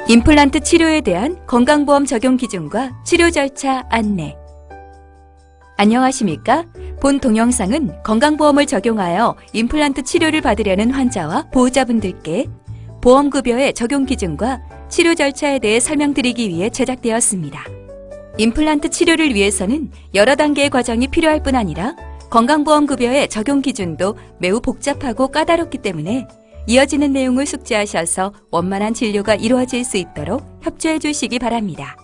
임플란트 치료에 대한 건강보험 적용 기준과 치료 절차 안내. 안녕하십니까? 본 동영상은 건강보험을 적용하여 임플란트 치료를 받으려는 환자와 보호자분들께 보험급여의 적용 기준과 치료 절차에 대해 설명드리기 위해 제작되었습니다. 임플란트 치료를 위해서는 여러 단계의 과정이 필요할 뿐 아니라 건강보험급여의 적용 기준도 매우 복잡하고 까다롭기 때문에 이어지는 내용을 숙지하셔서 원만한 진료가 이루어질 수 있도록 협조해 주시기 바랍니다.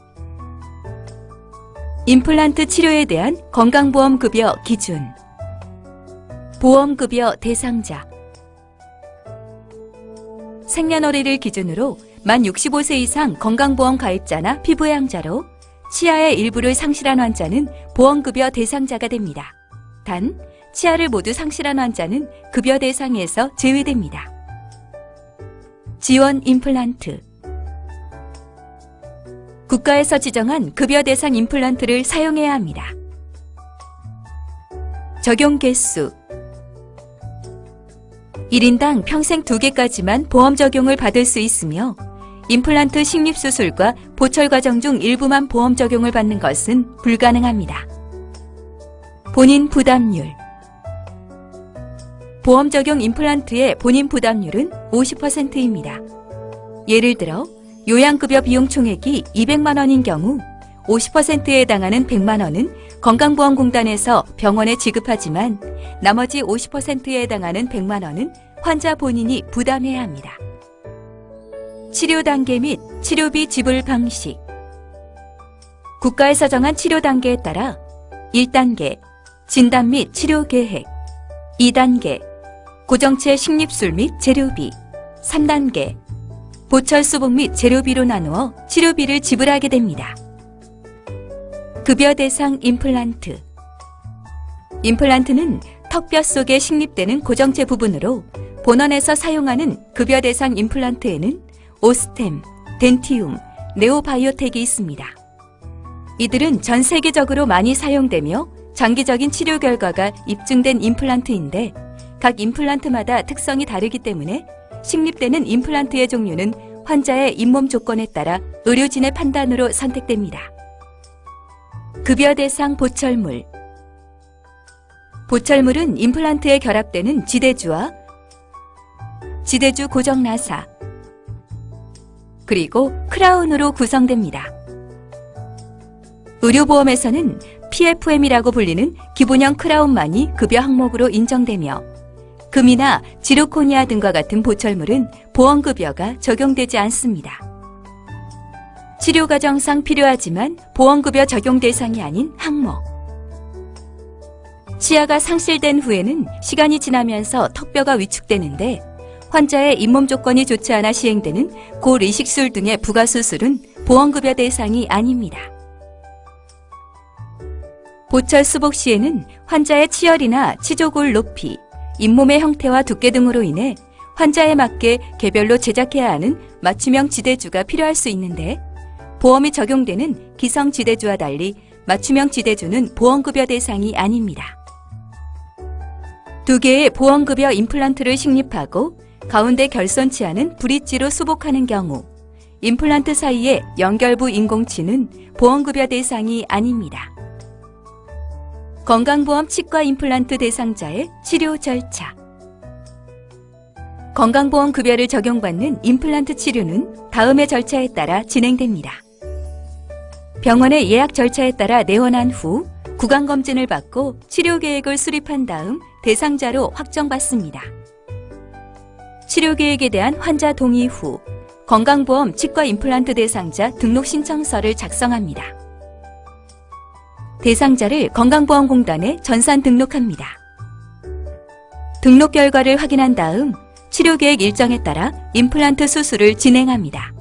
임플란트 치료에 대한 건강보험급여 기준. 보험급여 대상자. 생년월일을 기준으로 만 65세 이상 건강보험 가입자나 피부양자로 치아의 일부를 상실한 환자는 보험급여 대상자가 됩니다. 단, 치아를 모두 상실한 환자는 급여 대상에서 제외됩니다. 지원 임플란트. 국가에서 지정한 급여 대상 임플란트를 사용해야 합니다. 적용 개수. 1인당 평생 2개까지만 보험 적용을 받을 수 있으며 임플란트 식립수술과 보철 과정 중 일부만 보험 적용을 받는 것은 불가능합니다. 본인 부담률. 보험 적용 임플란트의 본인 부담률은 50%입니다. 예를 들어 요양급여 비용 총액이 200만 원인 경우 50%에 해당하는 100만 원은 건강보험공단에서 병원에 지급하지만 나머지 50%에 해당하는 100만 원은 환자 본인이 부담해야 합니다. 치료 단계 및 치료비 지불 방식. 국가에서 정한 치료 단계에 따라 1단계 진단 및 치료 계획, 2단계 고정체 식립술 및 재료비, 3단계 보철 수복 및 재료비로 나누어 치료비를 지불하게 됩니다. 급여 대상 임플란트. 임플란트는 턱뼈 속에 식립되는 고정체 부분으로 본원에서 사용하는 급여 대상 임플란트에는 오스템, 덴티움, 네오바이오텍이 있습니다. 이들은 전 세계적으로 많이 사용되며 장기적인 치료 결과가 입증된 임플란트인데 각 임플란트마다 특성이 다르기 때문에 식립되는 임플란트의 종류는 환자의 잇몸 조건에 따라 의료진의 판단으로 선택됩니다. 급여 대상 보철물. 보철물은 임플란트에 결합되는 지대주와 지대주 고정 나사, 그리고 크라운으로 구성됩니다. 의료보험에서는 PFM이라고 불리는 기본형 크라운만이 급여 항목으로 인정되며 금이나 지르코니아 등과 같은 보철물은 보험급여가 적용되지 않습니다. 치료 과정상 필요하지만 보험급여 적용 대상이 아닌 항목. 치아가 상실된 후에는 시간이 지나면서 턱뼈가 위축되는데 환자의 잇몸 조건이 좋지 않아 시행되는 고리식술 등의 부가수술은 보험급여 대상이 아닙니다. 보철 수복 시에는 환자의 치열이나 치조골 높이, 잇몸의 형태와 두께 등으로 인해 환자에 맞게 개별로 제작해야 하는 맞춤형 지대주가 필요할 수 있는데 보험이 적용되는 기성 지대주와 달리 맞춤형 지대주는 보험급여 대상이 아닙니다. 2개의 보험급여 임플란트를 식립하고 가운데 결손 치아는 브릿지로 수복하는 경우 임플란트 사이의 연결부 인공치는 보험급여 대상이 아닙니다. 건강보험 치과 임플란트 대상자의 치료 절차. 건강보험 급여를 적용받는 임플란트 치료는 다음의 절차에 따라 진행됩니다. 병원의 예약 절차에 따라 내원한 후 구강검진을 받고 치료 계획을 수립한 다음 대상자로 확정받습니다. 치료 계획에 대한 환자 동의 후 건강보험 치과 임플란트 대상자 등록 신청서를 작성합니다. 대상자를 건강보험공단에 전산 등록합니다. 등록 결과를 확인한 다음 치료계획 일정에 따라 임플란트 수술을 진행합니다.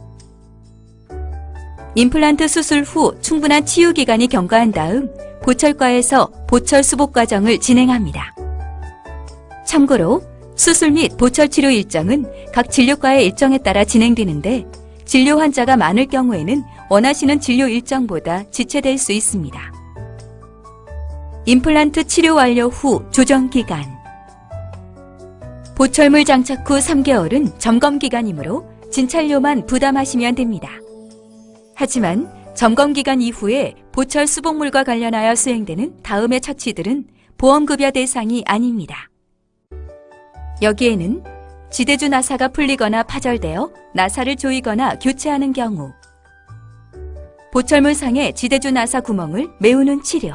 임플란트 수술 후 충분한 치유 기간이 경과한 다음 보철과에서 보철 수복 과정을 진행합니다. 참고로 수술 및 보철 치료 일정은 각 진료과의 일정에 따라 진행되는데 진료 환자가 많을 경우에는 원하시는 진료 일정보다 지체될 수 있습니다. 임플란트 치료 완료 후 조정 기간. 보철물 장착 후 3개월은 점검 기간이므로 진찰료만 부담하시면 됩니다. 하지만 점검 기간 이후에 보철 수복물과 관련하여 수행되는 다음의 처치들은 보험급여 대상이 아닙니다. 여기에는 지대주 나사가 풀리거나 파절되어 나사를 조이거나 교체하는 경우, 보철물 상의 지대주 나사 구멍을 메우는 치료,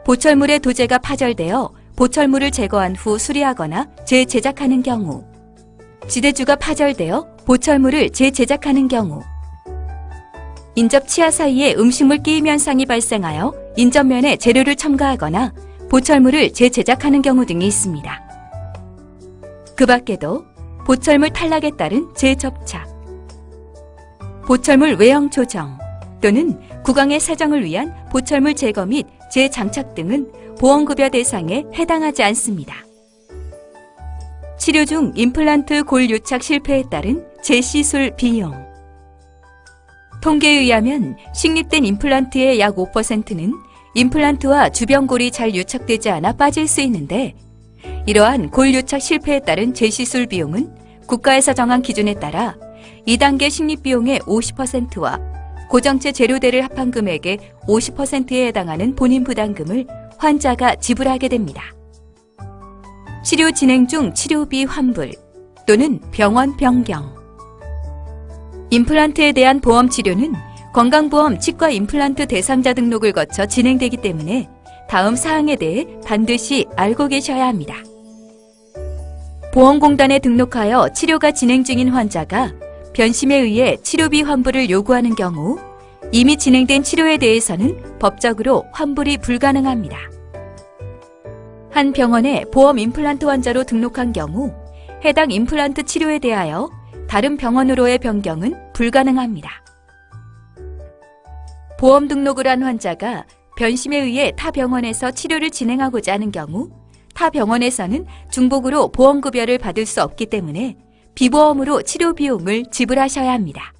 보철물의 도제가 파절되어 보철물을 제거한 후 수리하거나 재제작하는 경우, 지대주가 파절되어 보철물을 재제작하는 경우, 인접 치아 사이에 음식물 끼임 현상이 발생하여 인접면에 재료를 첨가하거나 보철물을 재제작하는 경우 등이 있습니다. 그 밖에도 보철물 탈락에 따른 재접착, 보철물 외형 조정 또는 구강의 세정을 위한 보철물 제거 및 재장착 등은 보험급여 대상에 해당하지 않습니다. 치료 중 임플란트 골 유착 실패에 따른 재시술 비용. 통계에 의하면 식립된 임플란트의 약 5%는 임플란트와 주변골이 잘 유착되지 않아 빠질 수 있는데, 이러한 골 유착 실패에 따른 재시술 비용은 국가에서 정한 기준에 따라 2단계 식립비용의 50%와 고정체 재료대를 합한 금액의 50%에 해당하는 본인 부담금을 환자가 지불하게 됩니다. 치료 진행 중 치료비 환불 또는 병원 변경. 임플란트에 대한 보험 치료는 건강보험 치과 임플란트 대상자 등록을 거쳐 진행되기 때문에 다음 사항에 대해 반드시 알고 계셔야 합니다. 보험공단에 등록하여 치료가 진행 중인 환자가 변심에 의해 치료비 환불을 요구하는 경우, 이미 진행된 치료에 대해서는 법적으로 환불이 불가능합니다. 한 병원에 보험 임플란트 환자로 등록한 경우 해당 임플란트 치료에 대하여 다른 병원으로의 변경은 불가능합니다. 보험 등록을 한 환자가 변심에 의해 타 병원에서 치료를 진행하고자 하는 경우 타 병원에서는 중복으로 보험급여를 받을 수 없기 때문에 비보험으로 치료 비용을 지불하셔야 합니다.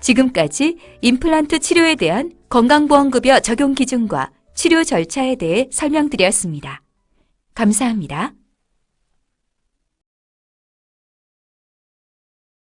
지금까지 임플란트 치료에 대한 건강보험급여 적용 기준과 치료 절차에 대해 설명드렸습니다. 감사합니다.